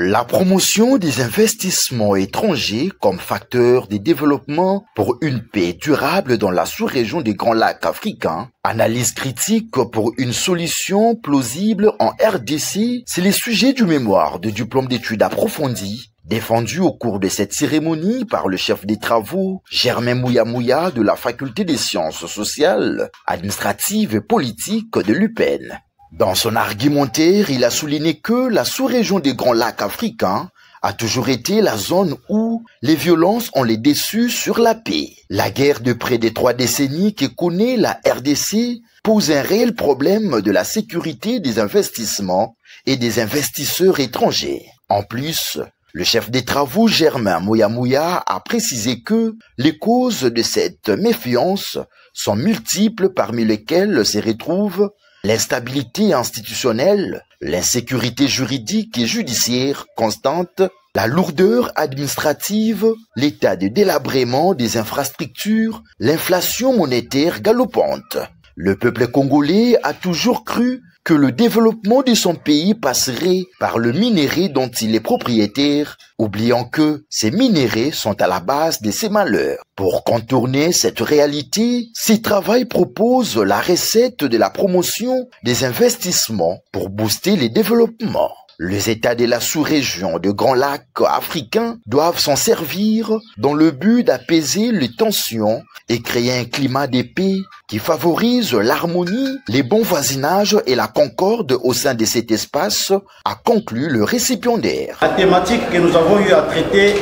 La promotion des investissements étrangers comme facteur de développement pour une paix durable dans la sous-région des Grands Lacs africains, analyse critique pour une solution plausible en RDC, c'est le sujet du mémoire de diplôme d'études approfondies défendu au cours de cette cérémonie par le chef des travaux, Germain Mouya de la Faculté des sciences sociales, administratives et politiques de l'UPEN. Dans son argumentaire, il a souligné que la sous-région des Grands Lacs africains a toujours été la zone où les violences ont les déçus sur la paix. La guerre de près de 3 décennies que connaît la RDC pose un réel problème de la sécurité des investissements et des investisseurs étrangers. En plus, le chef des travaux Germain Mouya a précisé que les causes de cette méfiance sont multiples, parmi lesquelles se retrouvent l'instabilité institutionnelle, l'insécurité juridique et judiciaire constante, la lourdeur administrative, l'état de délabrement des infrastructures, l'inflation monétaire galopante. Le peuple congolais a toujours cru que le développement de son pays passerait par le minerai dont il est propriétaire, oubliant que ces minéraux sont à la base de ses malheurs. Pour contourner cette réalité, ces travail proposent la recette de la promotion des investissements pour booster les développements. Les États de la sous-région de Grands Lacs africains doivent s'en servir dans le but d'apaiser les tensions et créer un climat de paix qui favorise l'harmonie, les bons voisinages et la concorde au sein de cet espace, a conclu le récipiendaire. La thématique que nous avons eu à traiter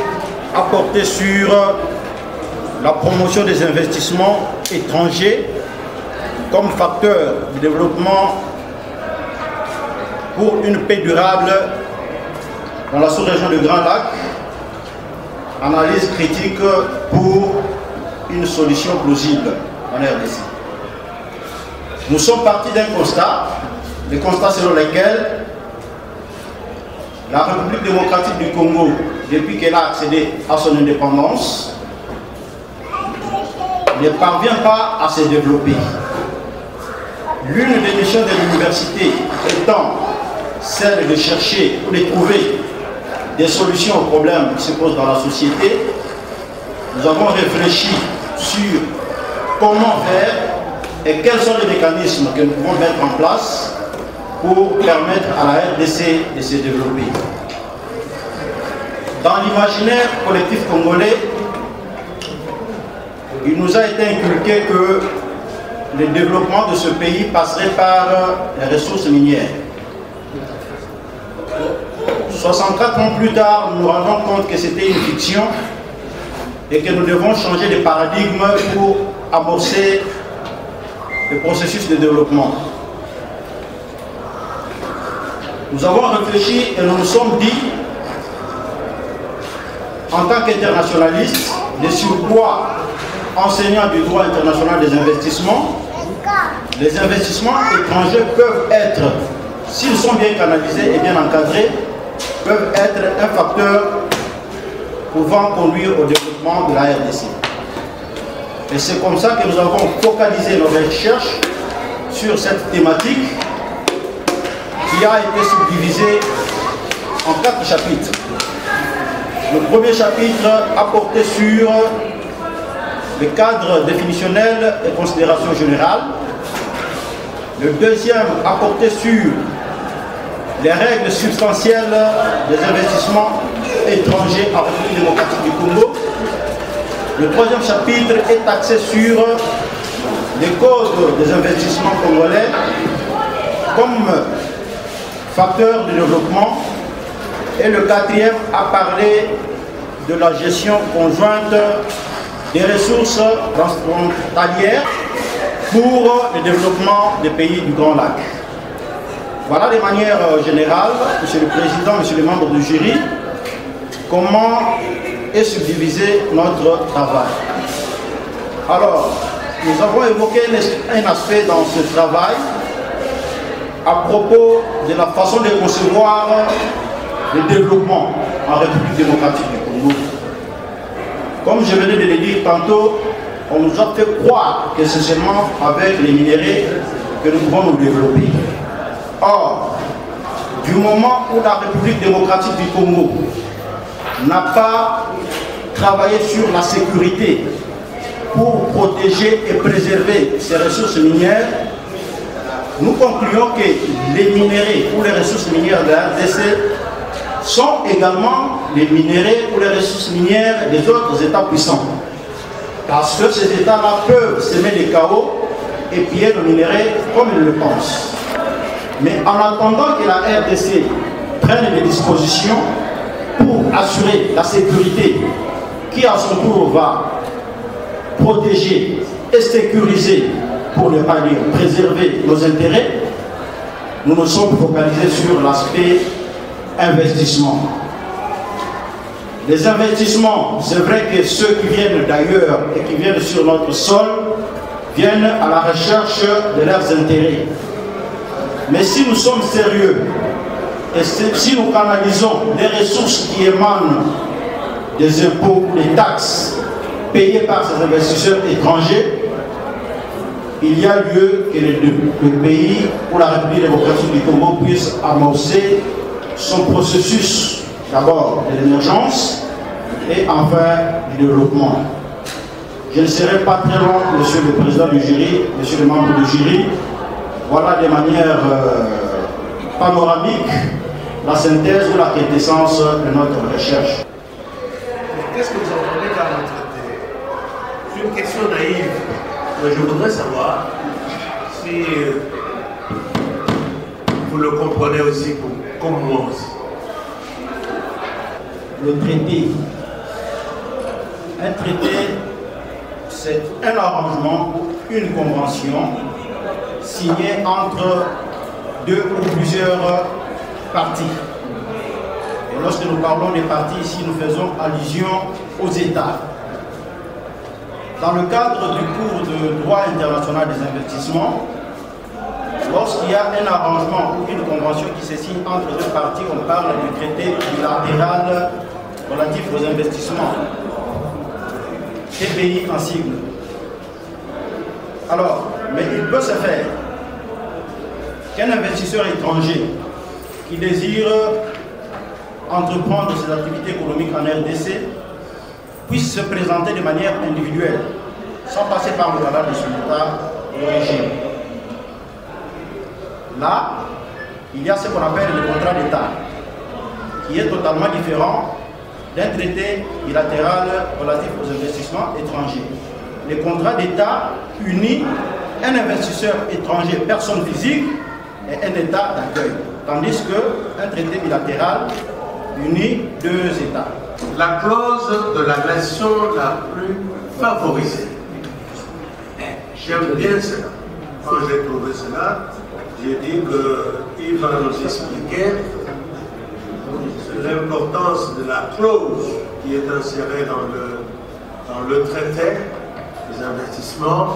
a porté sur la promotion des investissements étrangers comme facteur de développement pour une paix durable dans la sous-région de Grands Lacs, analyse critique pour une solution plausible en RDC. Nous sommes partis d'un constat, le constat selon lequel la République démocratique du Congo, depuis qu'elle a accédé à son indépendance, ne parvient pas à se développer. L'une des missions de l'université étant celle de chercher ou de trouver des solutions aux problèmes qui se posent dans la société, nous avons réfléchi sur comment faire et quels sont les mécanismes que nous pouvons mettre en place pour permettre à la RDC de se développer. Dans l'imaginaire collectif congolais, il nous a été inculqué que le développement de ce pays passerait par les ressources minières. 64 ans plus tard, nous nous rendons compte que c'était une fiction et que nous devons changer de paradigme pour amorcer le processus de développement. Nous avons réfléchi et nous nous sommes dit, en tant qu'internationalistes, de surcroît enseignants du droit international des investissements, les investissements étrangers peuvent être, s'ils sont bien canalisés et bien encadrés, peuvent être un facteur pouvant conduire au développement de la RDC. Et c'est comme ça que nous avons focalisé nos recherches sur cette thématique qui a été subdivisée en 4 chapitres. Le premier chapitre a porté sur le cadre définitionnel et considérations générales. Le deuxième a porté sur les règles substantielles des investissements étrangers en République démocratique du Congo. Le troisième chapitre est axé sur les causes des investissements congolais comme facteur de développement. Et le quatrième a parlé de la gestion conjointe des ressources transfrontalières pour le développement des pays du Grand Lac. Voilà de manière générale, Monsieur le Président, Monsieur les membres du jury, comment est subdivisé notre travail. Alors, nous avons évoqué un aspect dans ce travail à propos de la façon de concevoir le développement en République démocratique du Congo. Comme je venais de le dire tantôt, on nous a fait croire que c'est seulement avec les minéraux que nous pouvons nous développer. Or, du moment où la République démocratique du Congo n'a pas travaillé sur la sécurité pour protéger et préserver ses ressources minières, nous concluons que les minéraux ou les ressources minières de la RDC sont également les minéraux ou les ressources minières des autres États puissants. Parce que ces États-là peuvent semer des chaos et piller le minerai comme ils le pensent. Mais en attendant que la RDC prenne des dispositions pour assurer la sécurité, qui à son tour va protéger et sécuriser, pour ne pas dire préserver nos intérêts, nous nous sommes focalisés sur l'aspect investissement. Les investissements, c'est vrai que ceux qui viennent d'ailleurs et qui viennent sur notre sol viennent à la recherche de leurs intérêts. Mais si nous sommes sérieux et si nous canalisons les ressources qui émanent des impôts, des taxes payées par ces investisseurs étrangers, il y a lieu que les deux, le pays ou la République démocratique du Congo puisse amorcer son processus d'abord de l'émergence et enfin du développement. Je ne serai pas très long, monsieur le président du jury, monsieur le membre du jury. Voilà de manière panoramique la synthèse ou la quintessence de notre recherche. Qu'est-ce que vous entendez par le traité? C'est une question naïve, mais je voudrais savoir si vous le comprenez aussi comme moi aussi. Le traité. Un traité, c'est un arrangement ou une convention signée entre deux ou plusieurs parties. Et lorsque nous parlons des parties, ici nous faisons allusion aux États. Dans le cadre du cours de droit international des investissements, lorsqu'il y a un arrangement ou une convention qui se signe entre deux parties, on parle du traité bilatéral relatif aux investissements. TPI en sigle. Alors, mais il peut se faire qu'un investisseur étranger qui désire entreprendre ses activités économiques en RDC puisse se présenter de manière individuelle, sans passer par le canal de son État d'origine. Là, il y a ce qu'on appelle le contrat d'État, qui est totalement différent d'un traité bilatéral relatif aux investissements étrangers. Le contrat d'État unit un investisseur étranger, personne physique, et un État d'accueil. Tandis qu'un traité bilatéral unit deux États. La clause de la nation la plus favorisée. J'aime bien cela. Quand j'ai trouvé cela, j'ai dit qu'il va nous expliquer l'importance de la clause qui est insérée dans le traité des investissements,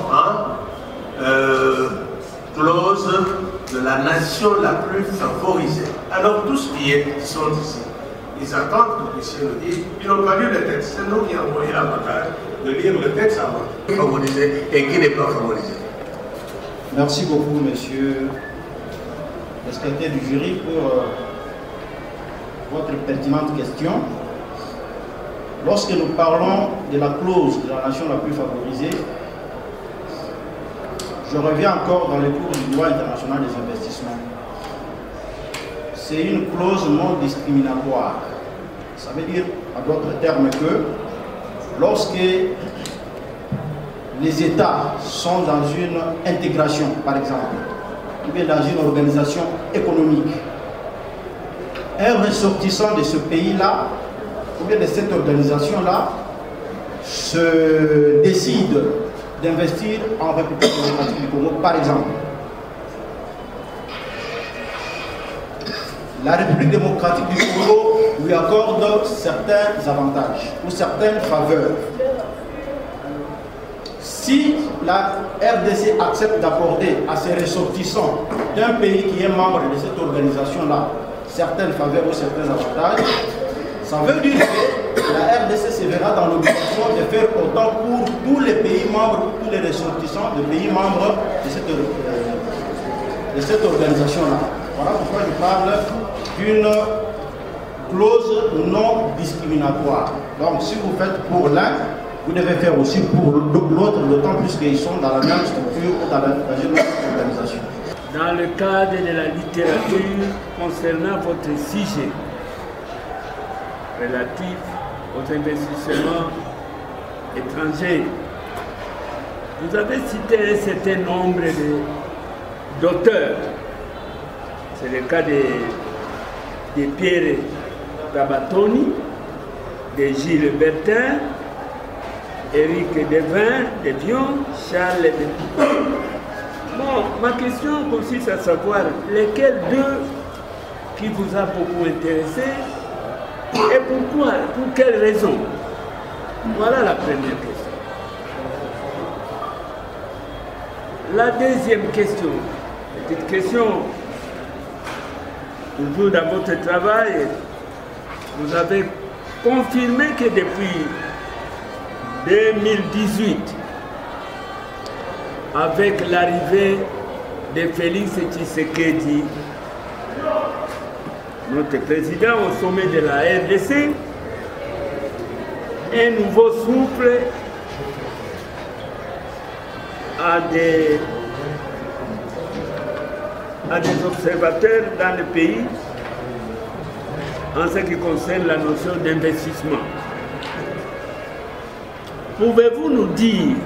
clause de la nation la plus favorisée. Alors tous qui sont ici, ils attendent que vous puissiez nous dire, ils n'ont pas lu le texte, c'est nous qui avons envoyé l'avantage de lire le texte avant, favorisé et qui n'est pas favorisé. Merci beaucoup, monsieur le secrétaire du jury, pour votre pertinente question. Lorsque nous parlons de la clause de la nation la plus favorisée, je reviens encore dans les cours du droit international des investissements. C'est une clause non discriminatoire. Ça veut dire, à d'autres termes, que lorsque les États sont dans une intégration, par exemple, ou bien dans une organisation économique, un ressortissant de ce pays-là, ou bien de cette organisation-là, se décide d'investir en République démocratique du Congo, par exemple. La République démocratique du Congo lui accorde certains avantages ou certaines faveurs. Si la RDC accepte d'accorder à ses ressortissants d'un pays qui est membre de cette organisation-là certaines faveurs ou certains avantages, ça veut dire que la RDC se verra dans l'obligation de faire autant pour tous les pays membres, tous les ressortissants de pays membres de cette organisation-là. Voilà pourquoi je parle d'une clause non discriminatoire. Donc si vous faites pour l'un, vous devez faire aussi pour l'autre, d'autant plus qu'ils sont dans la même structure ou dans une même organisation. Dans le cadre de la littérature concernant votre sujet relatif aux investissements étrangers, vous avez cité un certain nombre d'auteurs. C'est le cas de Pierre Tabatoni, de Gilles Bertin, Éric Devion, Charles de... Bon, ma question consiste à savoir lesquels d'eux qui vous a beaucoup intéressé et pourquoi, pour quelles raisons. Voilà la première question. La deuxième question, petite question, toujours dans votre travail, vous avez confirmé que depuis 2018, avec l'arrivée de Félix Tshisekedi, notre président au sommet de la RDC, un nouveau souffle à des observateurs dans le pays en ce qui concerne la notion d'investissement. Pouvez-vous nous dire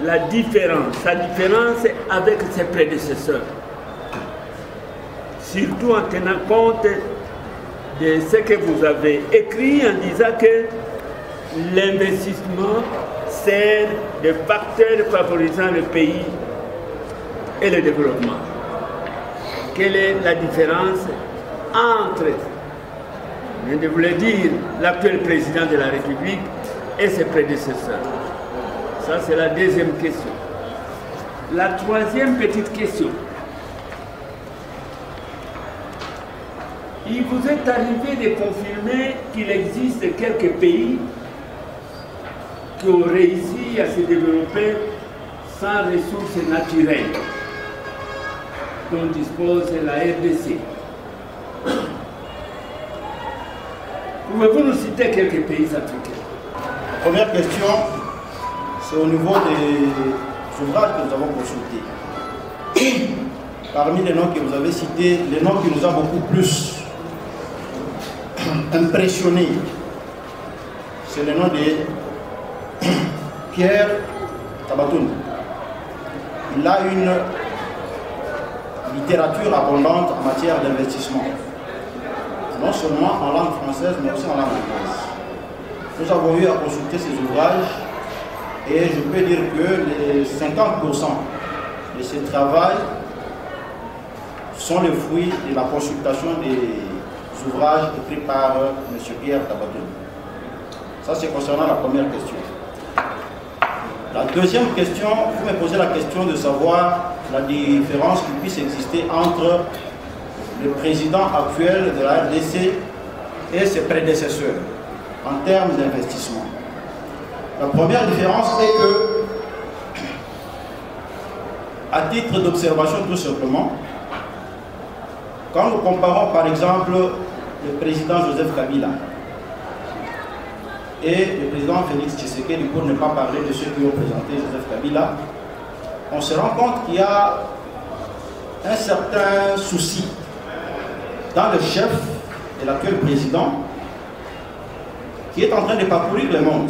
sa différence avec ses prédécesseurs, surtout en tenant compte de ce que vous avez écrit en disant que l'investissement sert de facteur favorisant le pays et le développement. Quelle est la différence entre, je voulais dire, l'actuel président de la République et ses prédécesseurs? Ça, c'est la deuxième question. La troisième petite question. Il vous est arrivé de confirmer qu'il existe quelques pays qui ont réussi à se développer sans ressources naturelles dont dispose la RDC. Pouvez-vous nous citer quelques pays africains? Première question, c'est au niveau des ouvrages que nous avons consultés. Parmi les noms que vous avez cités, les noms qui nous ont beaucoup plus impressionnés, c'est le nom de Pierre Tabatoni. Il a une littérature abondante en matière d'investissement, non seulement en langue française, mais aussi en langue anglaise. Nous avons eu à consulter ces ouvrages et je peux dire que les 50% de ce travail sont le fruit de la consultation des ouvrages écrits par M. Pierre Tabatoni. Ça, c'est concernant la première question. La deuxième question, vous me posez la question de savoir la différence qui puisse exister entre le président actuel de la RDC et ses prédécesseurs en termes d'investissement. La première différence est que, à titre d'observation tout simplement, quand nous comparons par exemple le président Joseph Kabila et le président Félix Tshisekedi, pour ne pas parler de ceux qui ont présenté Joseph Kabila, on se rend compte qu'il y a un certain souci dans le chef de l'actuel président qui est en train de parcourir le monde,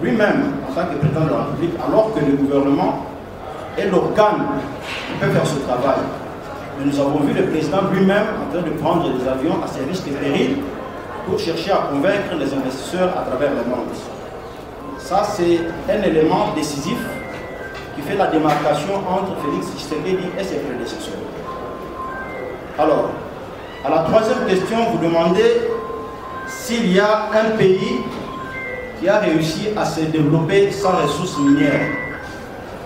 lui-même en tant que président de la République, alors que le gouvernement est l'organe qui peut faire ce travail. Mais nous avons vu le président lui-même en train de prendre des avions à ses risques et périls pour chercher à convaincre les investisseurs à travers le monde. Ça, c'est un élément décisif qui fait la démarcation entre Félix Tshisekedi et ses prédécesseurs. Alors, à la troisième question, vous demandez s'il y a un pays qui a réussi à se développer sans ressources minières.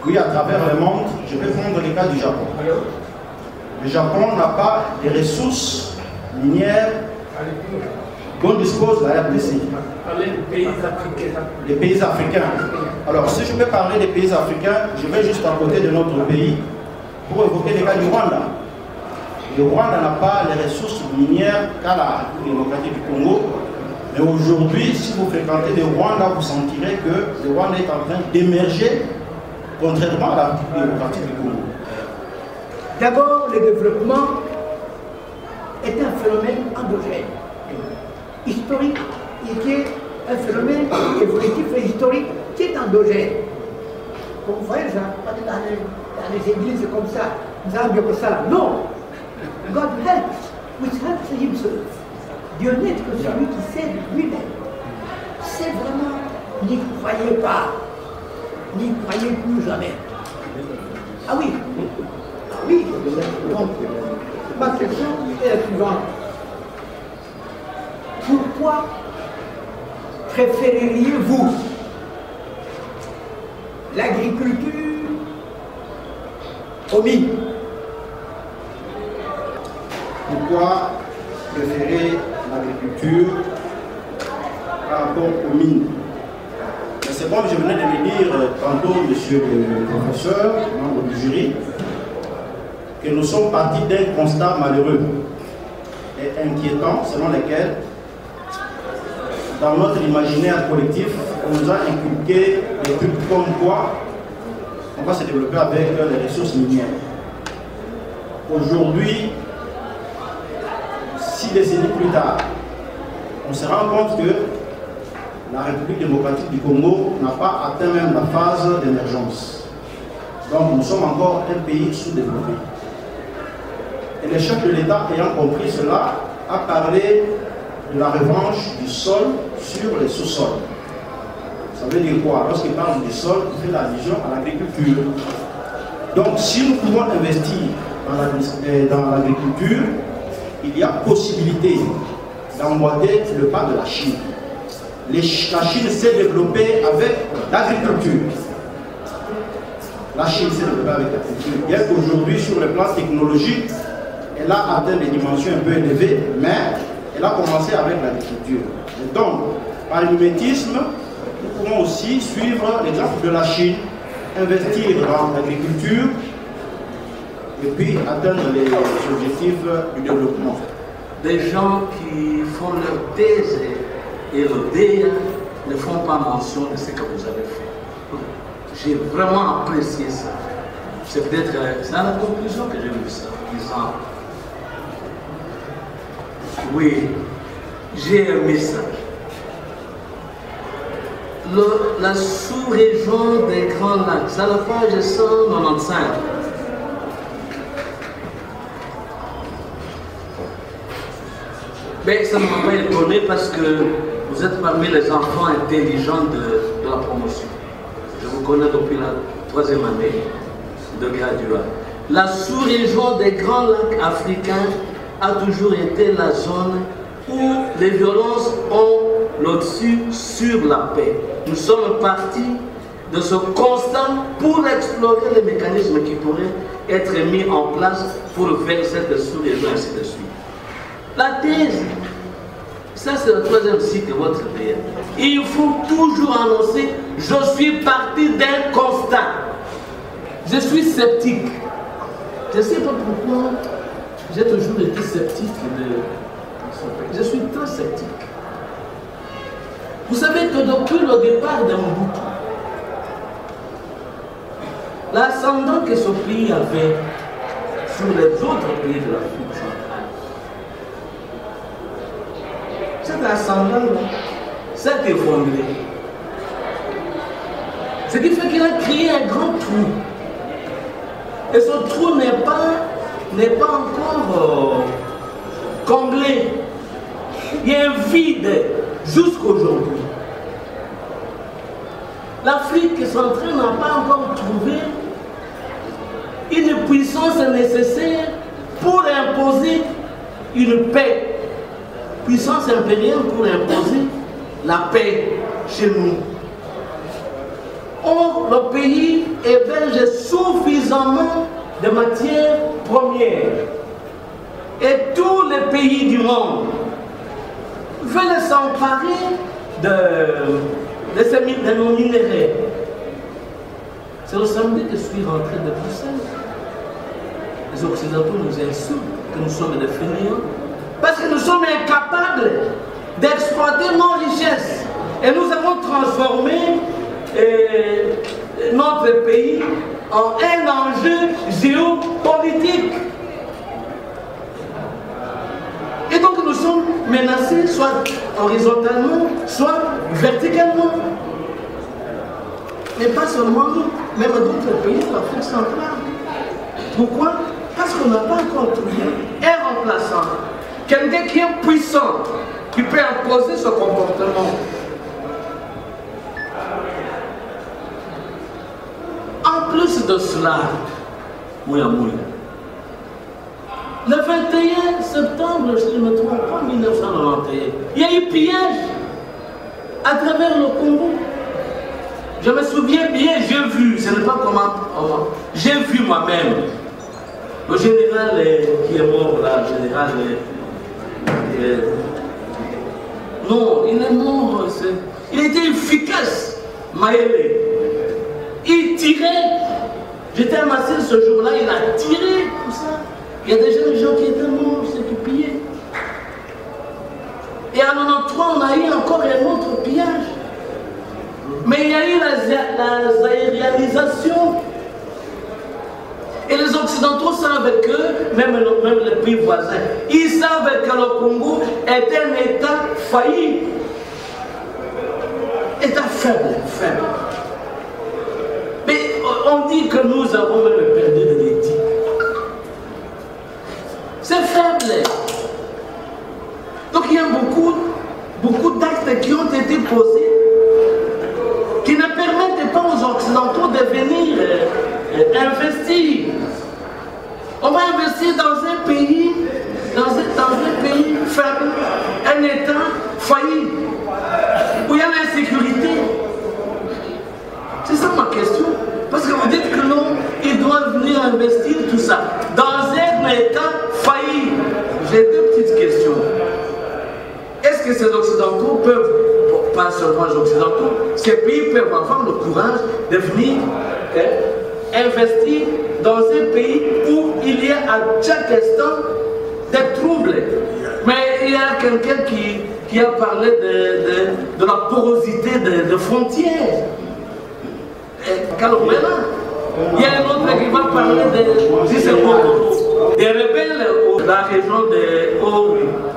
Oui, à travers le monde, je vais prendre le cas du Japon. Le Japon n'a pas de ressources minières dont dispose la RDC. Les pays africains. Alors, si je peux parler des pays africains, je vais juste à côté de notre pays pour évoquer le cas du Rwanda. Le Rwanda n'a pas les ressources minières qu'à la République démocratique du Congo. Mais aujourd'hui, si vous fréquentez le Rwanda, vous sentirez que le Rwanda est en train d'émerger, contrairement à la République démocratique du Congo. D'abord, le développement est un phénomène endogène, historique, et qui est un phénomène évolutif et historique qui est endogène. Comme vous voyez, dans les églises comme ça, nous avons bien que ça. Non! God helps, which helps himself. Dieu n'est que celui qui s'aide lui-même. C'est vraiment, n'y croyez pas, n'y croyez plus jamais. Ah oui, ah oui. Donc, ma question est la suivante. Pourquoi préféreriez-vous l'agriculture aux mines? Pourquoi préférer l'agriculture par rapport aux mines? C'est comme je venais de le dire tantôt, monsieur le professeur, membre du jury, que nous sommes partis d'un constat malheureux et inquiétant selon lequel, dans notre imaginaire collectif, on nous a inculqué des trucs comme quoi on va se développer avec les ressources minières. Aujourd'hui, 6 décennies plus tard, on se rend compte que la République démocratique du Congo n'a pas atteint même la phase d'émergence. Donc nous sommes encore un pays sous-développé. Et le chef de l'État ayant compris cela a parlé de la revanche du sol sur les sous-sols. Ça veut dire quoi? Lorsqu'il parle du sol, il fait allusion à l'agriculture. Donc si nous pouvons investir dans l'agriculture, il y a possibilité d'emboîter le pas de la Chine. La Chine s'est développée avec l'agriculture. La Chine s'est développée avec l'agriculture. Bien qu'aujourd'hui, sur le plan technologique, elle a atteint des dimensions un peu élevées, mais elle a commencé avec l'agriculture. Et donc, par mimétisme, nous pouvons aussi suivre l'exemple de la Chine, investir dans l'agriculture et puis atteindre les objectifs du développement. Des gens qui font leur thèse et leur DEA ne font pas mention de ce que vous avez fait. J'ai vraiment apprécié ça. C'est peut-être à la conclusion que j'ai vu ça, en disant oui, j'ai aimé ça. La sous-région des Grands Lacs, c'est à la page 195. Mais ça ne m'a pas étonné parce que vous êtes parmi les enfants intelligents de la promotion. Je vous connais depuis la 3e année de graduat. La sous-région des Grands Lacs africains a toujours été la zone où les violences ont le dessus sur la paix. Nous sommes partis de ce constat pour explorer les mécanismes qui pourraient être mis en place pour faire cette sous-région, ainsi de suite. La thèse, ça c'est le 3e cycle de votre DEA. Il faut toujours annoncer, je suis parti d'un constat. Je suis sceptique. Je ne sais pas pourquoi j'ai toujours été sceptique je suis très sceptique. Vous savez que depuis le départ de Mobutu, l'ascendant que ce pays avait sur les autres pays de l'Afrique centrale, cet ascendant s'est effondré. Ce qui fait qu'il a créé un grand trou. Et ce trou n'est pas encore comblé. Il y a un vide jusqu'aujourd'hui. L'Afrique centrale n'a pas encore trouvé une puissance nécessaire pour imposer une paix. Puissance impériale pour imposer la paix chez nous. Or, le pays héberge suffisamment de matières premières. Et tous les pays du monde veulent s'emparer de nos minéraux. C'est le samedi que je suis rentré de Bruxelles. Les Occidentaux nous insultent que nous sommes des fainéants. Parce que nous sommes incapables d'exploiter nos richesses. Et nous avons transformé notre pays en un enjeu géopolitique. Et donc nous sommes menacés soit horizontalement, soit verticalement. Mais pas seulement nous, même d'autres pays de l'Afrique centrale. Pourquoi? Parce qu'on n'a pas encore trouvé un remplaçant. Quelqu'un qui est puissant, qui peut imposer ce comportement. En plus de cela, le 21 septembre, si je ne me trompe pas, 1991, il y a eu pillage à travers le Congo. Je me souviens bien, j'ai vu, ce n'est pas comment, j'ai vu moi-même le général qui est mort là, le général. Non, il est mort, il était efficace, Maëlle. Il tirait, j'étais amassé ce jour-là, il a tiré, tout ça. Il y a déjà des gens qui étaient morts, ceux qui pillaient. Et en 93, on a eu encore un autre pillage. Mais il y a eu la aérianisation. Et les Occidentaux savent que, même les pays voisins, ils savent que le Congo est un État failli. État faible, faible. Mais on dit que nous avons même perdu de l'éthique. C'est faible. Donc il y a beaucoup d'actes qui ont été posés qui ne permettent pas aux Occidentaux de venir investir. On va investir dans un pays faible, un État failli, où il y a l'insécurité. C'est ça ma question. Parce que vous dites que non, ils doivent venir investir tout ça dans un État failli. J'ai deux petites questions. Est-ce que ces Occidentaux peuvent, pas seulement les Occidentaux, ces pays peuvent avoir le courage de venir investir dans un pays où il y a à chaque instant des troubles? Mais il y a quelqu'un qui a parlé de la porosité de frontières. Il y a un autre qui va parler des rebelles de la région de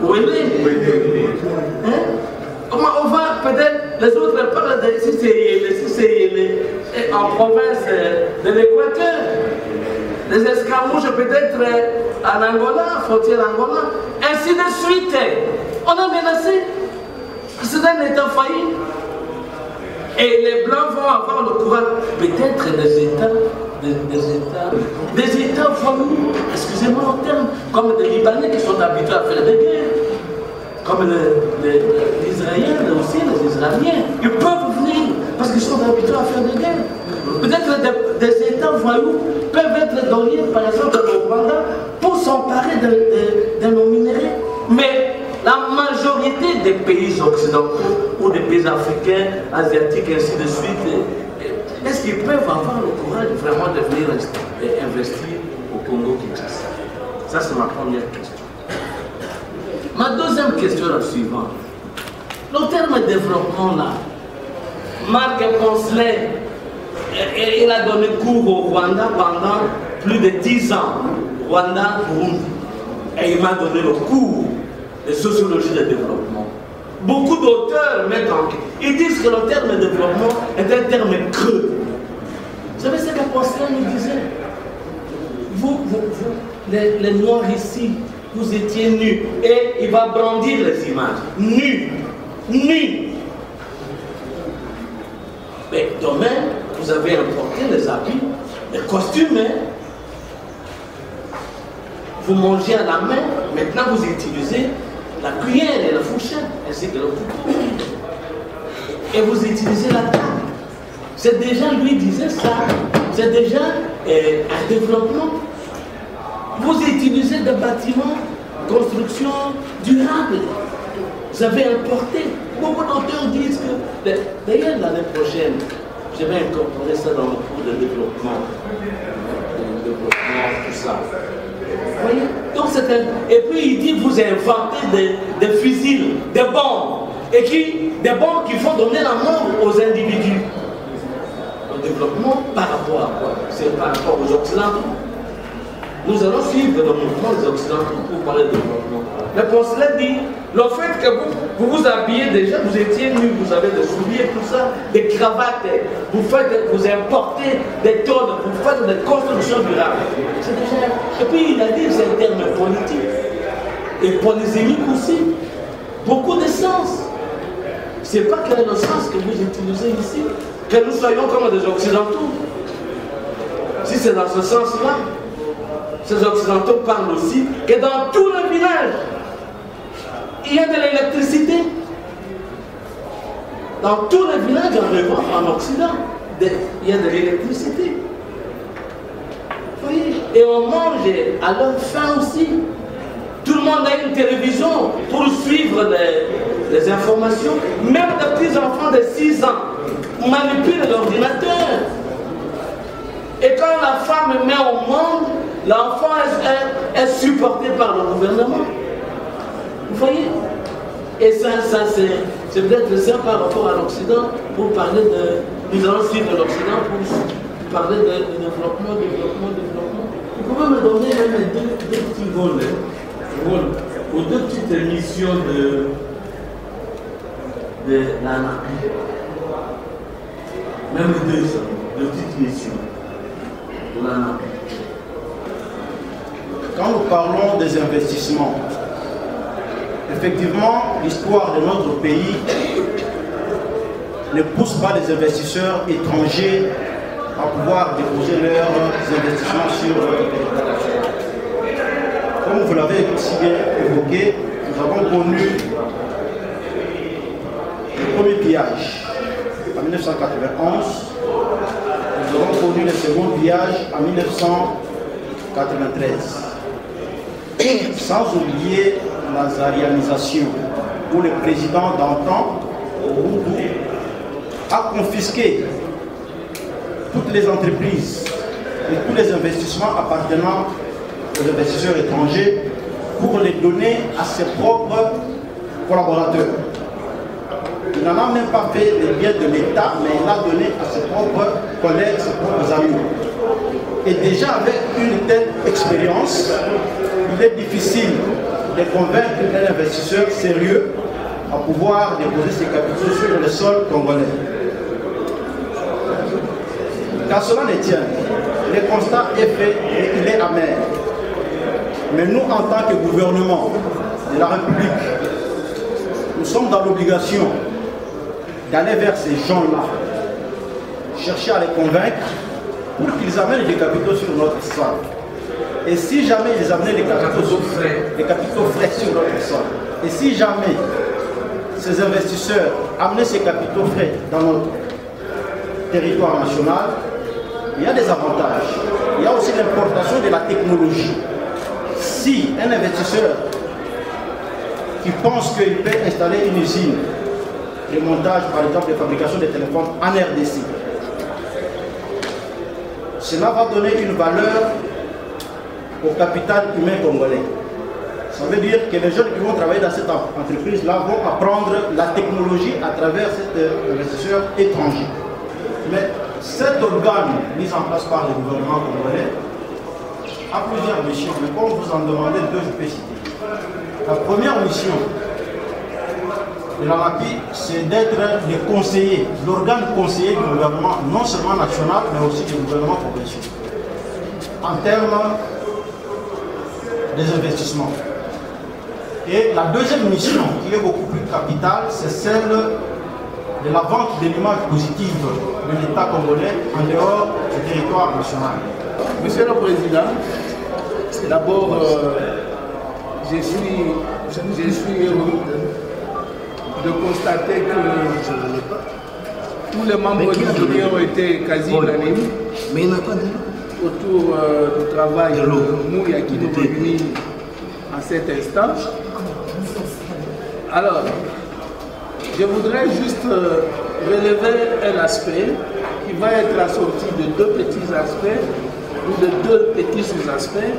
Ouélé. On va peut-être, les autres parlent de si c'est en province de l'Équateur. Les escarmouches peut-être en Angola, frontière Angola, ainsi de suite. On a menacé. C'est un État failli. Et les Blancs vont avoir le courage, peut-être des États voyous, excusez-moi le terme, comme des Libanais qui sont habitués à faire des guerres, comme les Israéliens aussi, les Israéliens, ils peuvent venir parce qu'ils sont habitués à faire des guerres. Peut-être des États voyous peuvent être donnés, par exemple, au Rwanda, pour s'emparer de nos minéraux. Mais la majorité des pays occidentaux ou des pays africains, asiatiques, ainsi de suite, est-ce qu'ils peuvent avoir le courage vraiment de venir investir au Congo-Kinshasa? Ça, c'est ma première question. Ma deuxième question est la suivante. Le terme développement, là, Marc Poncelet, il a donné cours au Rwanda pendant plus de 10 ans. Rwanda, Burundi. Et il m'a donné le cours de sociologie de développement. Beaucoup d'auteurs mettent en question. Ils disent que le terme développement est un terme creux. Vous savez ce que Poncelet nous disait? Vous, les Noirs ici, vous étiez nus. Et il va brandir les images. Nus. Nus. Mais demain, vous avez importé les habits, les costumes. Vous mangez à la main. Maintenant, vous utilisez la cuillère et la fourchette, ainsi que le couteau. Et vous utilisez la table. C'est déjà, lui disait ça, c'est déjà un développement. Vous utilisez des bâtiments, construction durable. Vous avez importé. Beaucoup d'auteurs disent que, d'ailleurs l'année prochaine, je vais incorporer ça dans le cours de développement. Tout ça. Vous voyez? Donc et puis il dit vous inventez des fusils, des bombes, des bombes qui vont donner la mort aux individus. Le développement par rapport à quoi? C'est par rapport aux Occidentaux. Nous allons suivre le mouvement des Occidentaux pour parler de développement. Le consulat dit, le fait que vous vous habillez déjà, vous étiez nus, vous avez des souliers, tout ça, des cravates, vous importez des tonnes, vous faites des constructions durables. C'est déjà... Et puis il a dit, c'est un terme politique et polysémique aussi. Beaucoup de sens. C'est pas quel est le sens que vous utilisez ici, que nous soyons comme des Occidentaux. Si c'est dans ce sens-là, ces Occidentaux parlent aussi que dans tous les villages, il y a de l'électricité. Dans tous les villages en Occident, il y a de l'électricité. Oui. Et on mange à leur faim aussi. Tout le monde a une télévision pour suivre les informations. Même les petits enfants de 6 ans manipulent l'ordinateur. Et quand la femme met au monde, l'enfant est supporté par le gouvernement. Vous voyez? Et ça c'est peut-être ça par rapport à l'Occident, pour parler de... Nous allons suivre l'Occident pour parler de développement. Vous pouvez me donner même deux petits vols, ou deux petites émissions de l'ANAPI. Même deux petites missions de l'ANAPI. Quand nous parlons des investissements, effectivement, l'histoire de notre pays ne pousse pas les investisseurs étrangers à pouvoir déposer leurs investissements sur notre territoire. Comme vous l'avez aussi bien évoqué, nous avons connu le premier pillage en 1991, nous avons connu le second pillage en 1993. Sans oublier la zarianisation, où le président d'antan, Ouroudou, a confisqué toutes les entreprises et tous les investissements appartenant aux investisseurs étrangers pour les donner à ses propres collaborateurs. Il n'en a même pas fait les biens de l'État, mais il l'a donné à ses propres collègues, ses propres amis. Et déjà avec une telle expérience, il est difficile de convaincre un investisseur sérieux à pouvoir déposer ses capitaux sur le sol congolais. Car cela ne tient. Le constat est fait et il est amer. Mais nous, en tant que gouvernement de la République, nous sommes dans l'obligation d'aller vers ces gens-là, chercher à les convaincre pour qu'ils amènent des capitaux sur notre sol. Et si jamais ils amenaient les capitaux frais sur notre sol, et si jamais ces investisseurs amenaient ces capitaux frais dans notre territoire national, il y a des avantages. Il y a aussi l'importation de la technologie. Si un investisseur qui pense qu'il peut installer une usine de montage, par exemple, de fabrication de téléphones en RDC, cela va donner une valeur au capital humain congolais. Ça veut dire que les jeunes qui vont travailler dans cette entreprise-là vont apprendre la technologie à travers cet investisseur étranger. Mais cet organe mis en place par le gouvernement congolais a plusieurs missions, mais comme vous en demandez deux, je peux citer. La première mission de la MAPI, c'est d'être le conseiller, l'organe conseiller du gouvernement, non seulement national, mais aussi du gouvernement provincial, en termes des investissements. Et la deuxième mission, qui est beaucoup plus capitale, c'est celle de la vente de l'image positive de l'État congolais en dehors du territoire national. Monsieur le Président, d'abord, je suis heureux de constater que tous les membres du jury ont été quasi unanimes autour du travail de Mouya qui nous réunit à cet instant. Alors, je voudrais juste relever un aspect qui va être assorti de deux petits aspects ou de deux petits sous-aspects.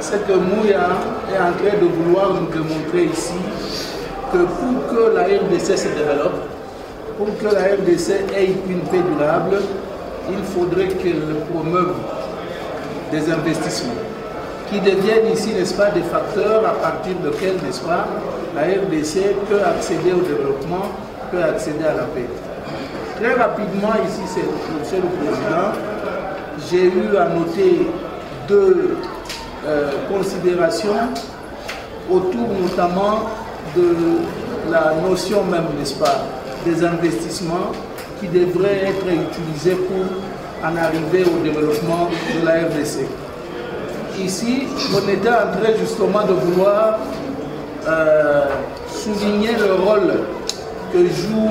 c'est que Mouya est en train de vouloir nous démontrer ici que pour que la RDC se développe, pour que la RDC ait une paix durable, il faudrait qu'elle promeuve des investissements qui deviennent ici, n'est-ce pas, des facteurs à partir desquels, n'est-ce pas, la RDC peut accéder au développement, peut accéder à la paix. Très rapidement, ici, Monsieur le Président, j'ai eu à noter deux considérations autour notamment de la notion même, n'est-ce pas, des investissements qui devraient être utilisés pour en arriver au développement de la RDC. Ici, on était en train justement de vouloir souligner le rôle que joue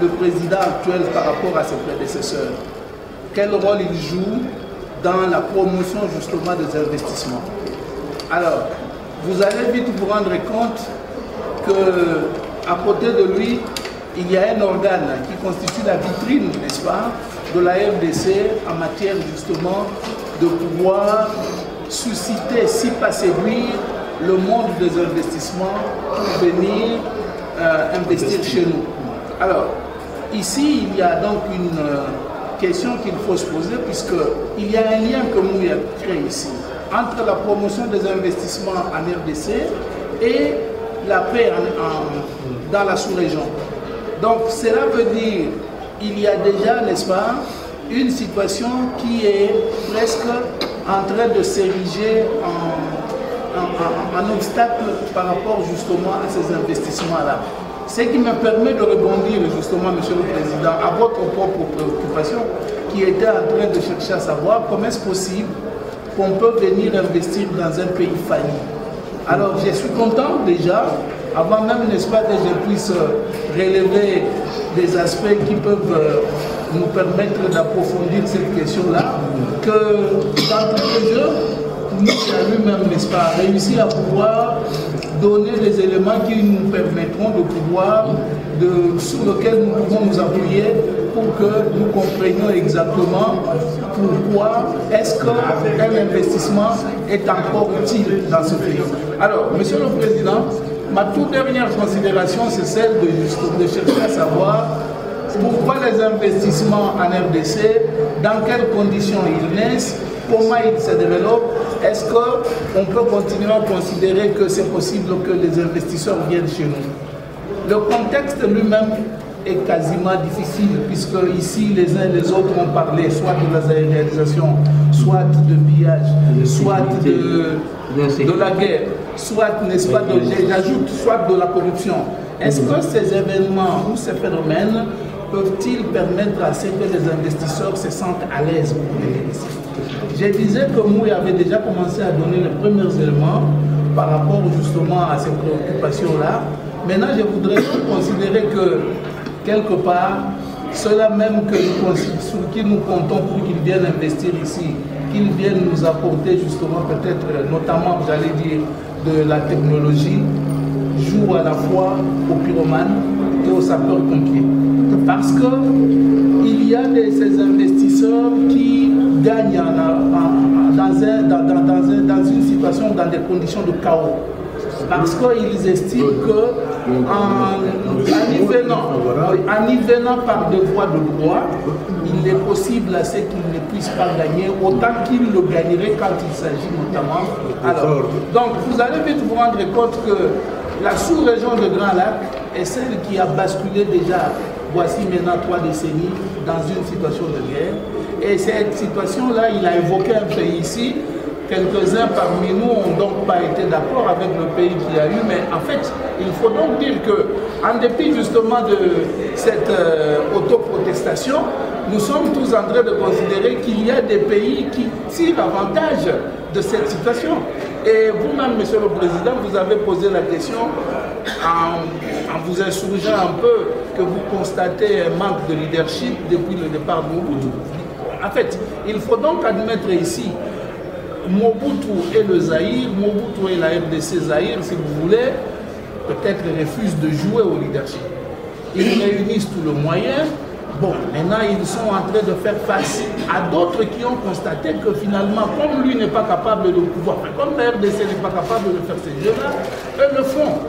le président actuel par rapport à ses prédécesseurs. Quel rôle il joue dans la promotion justement des investissements. Alors, vous allez vite vous rendre compte qu'à côté de lui, il y a un organe qui constitue la vitrine, n'est-ce pas, de la RDC en matière justement de pouvoir susciter, si pas séduire, le monde des investissements pour venir investir chez nous. Alors, ici, il y a donc une question qu'il faut se poser, puisqu'il y a un lien que Mouya crée ici entre la promotion des investissements en RDC et la paix dans la sous-région. Donc, cela veut dire qu'il y a déjà, n'est-ce pas, une situation qui est presque en train de s'ériger en obstacle par rapport justement à ces investissements-là. Ce qui me permet de rebondir justement, Monsieur le Président, à votre propre préoccupation, qui était en train de chercher à savoir comment est-ce possible qu'on peut venir investir dans un pays failli. Alors, je suis content déjà, avant même, n'est-ce pas, que je puisse relever des aspects qui peuvent nous permettre d'approfondir cette question-là, que d'entrée de jeu, nous lui-même, n'est-ce pas, réussi à pouvoir donner des éléments qui nous permettront de pouvoir, sur lesquels nous pouvons nous appuyer pour que nous comprenions exactement pourquoi est-ce qu'un investissement est encore utile dans ce pays. Alors, Monsieur le Président, ma toute dernière considération, c'est celle de chercher à savoir pourquoi les investissements en RDC, dans quelles conditions ils naissent, comment ils se développent. Est-ce qu'on peut continuer à considérer que c'est possible que les investisseurs viennent chez nous? Le contexte lui-même est quasiment difficile, puisque ici les uns et les autres ont parlé soit de la réalisation, soit de pillage, soit de la guerre, soit, n'est-ce pas, j'ajoute, soit de la corruption. Est-ce que ces événements ou ces phénomènes peuvent-ils permettre à ce que les investisseurs se sentent à l'aise pour venir ici? Je disais que Mouya avait déjà commencé à donner les premiers éléments par rapport justement à ces préoccupations-là. Maintenant, je voudrais considérer que, quelque part, ceux-là même sur qui nous comptons pour qu'ils viennent investir ici, qu'ils viennent nous apporter justement peut-être, notamment, j'allais dire, de la technologie, jouent à la fois aux pyromanes et aux sapeurs-pompiers. Parce qu'il y a ces investisseurs qui gagnent dans une situation, dans des conditions de chaos. Parce qu'ils estiment qu'en y venant par des voies de droit, il est possible à ce qu'ils ne puissent pas gagner autant qu'ils le gagneraient quand il s'agit notamment. Alors, donc vous allez vite vous rendre compte que la sous-région de Grand Lac est celle qui a basculé déjà, voici maintenant 3 décennies, dans une situation de guerre. Et cette situation-là, il a évoqué un pays ici. Quelques-uns parmi nous n'ont donc pas été d'accord avec le pays qu'il y a eu, mais en fait, il faut donc dire qu'en dépit justement de cette autoprotestation, nous sommes tous en train de considérer qu'il y a des pays qui tirent avantage de cette situation. Et vous-même, Monsieur le Président, vous avez posé la question en vous insurgeant un peu que vous constatez un manque de leadership depuis le départ de Mobutu. En fait, il faut donc admettre ici Mobutu et le Zaïre, Mobutu et la RDC Zaïre, si vous voulez, peut-être refusent de jouer au leadership. Ils réunissent tous les moyens Bon, maintenant, ils sont en train de faire face à d'autres qui ont constaté que finalement, comme lui n'est pas capable de pouvoir faire, comme la RDC n'est pas capable de faire ces jeux-là, eux le font.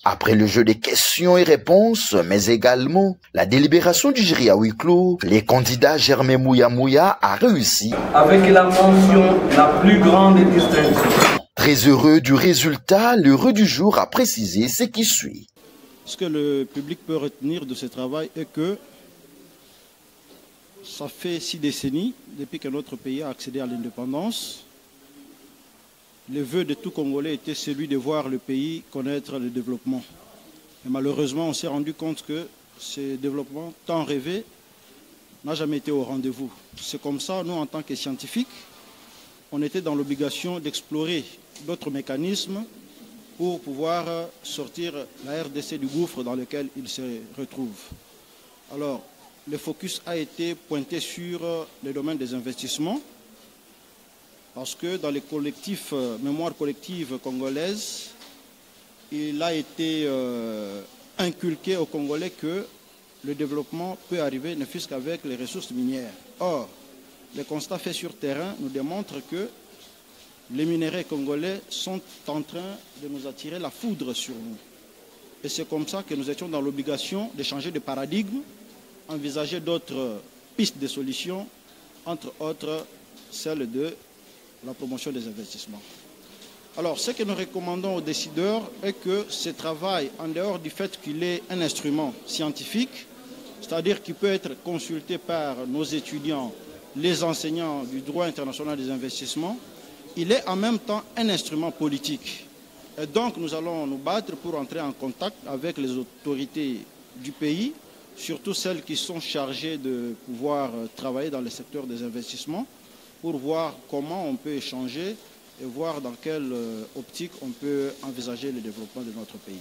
Après le jeu des questions et réponses, mais également la délibération du jury à huis clos, les candidats Germain Mouya a réussi avec la mention la plus grande distinction. Très heureux du résultat, l'heureux du jour a précisé ce qui suit. Ce que le public peut retenir de ce travail est que ça fait 6 décennies depuis que notre pays a accédé à l'indépendance. Le vœu de tout Congolais était celui de voir le pays connaître le développement. Et malheureusement, on s'est rendu compte que ce développement tant rêvé n'a jamais été au rendez-vous. C'est comme ça, nous, en tant que scientifiques, on était dans l'obligation d'explorer d'autres mécanismes pour pouvoir sortir la RDC du gouffre dans lequel il se retrouve. Alors, le focus a été pointé sur le domaine des investissements, parce que dans les collectifs, mémoire collective congolaise, il a été inculqué aux Congolais que le développement peut arriver ne fût-ce qu'avec les ressources minières. Or, les constats faits sur terrain nous démontrent que les minéraux congolais sont en train de nous attirer la foudre sur nous. Et c'est comme ça que nous étions dans l'obligation de changer de paradigme, envisager d'autres pistes de solutions, entre autres celle de la promotion des investissements. Alors, ce que nous recommandons aux décideurs est que ce travail, en dehors du fait qu'il est un instrument scientifique, c'est-à-dire qu'il peut être consulté par nos étudiants, les enseignants du droit international des investissements, il est en même temps un instrument politique. Et donc, nous allons nous battre pour entrer en contact avec les autorités du pays, surtout celles qui sont chargées de pouvoir travailler dans le secteur des investissements, pour voir comment on peut échanger et voir dans quelle optique on peut envisager le développement de notre pays.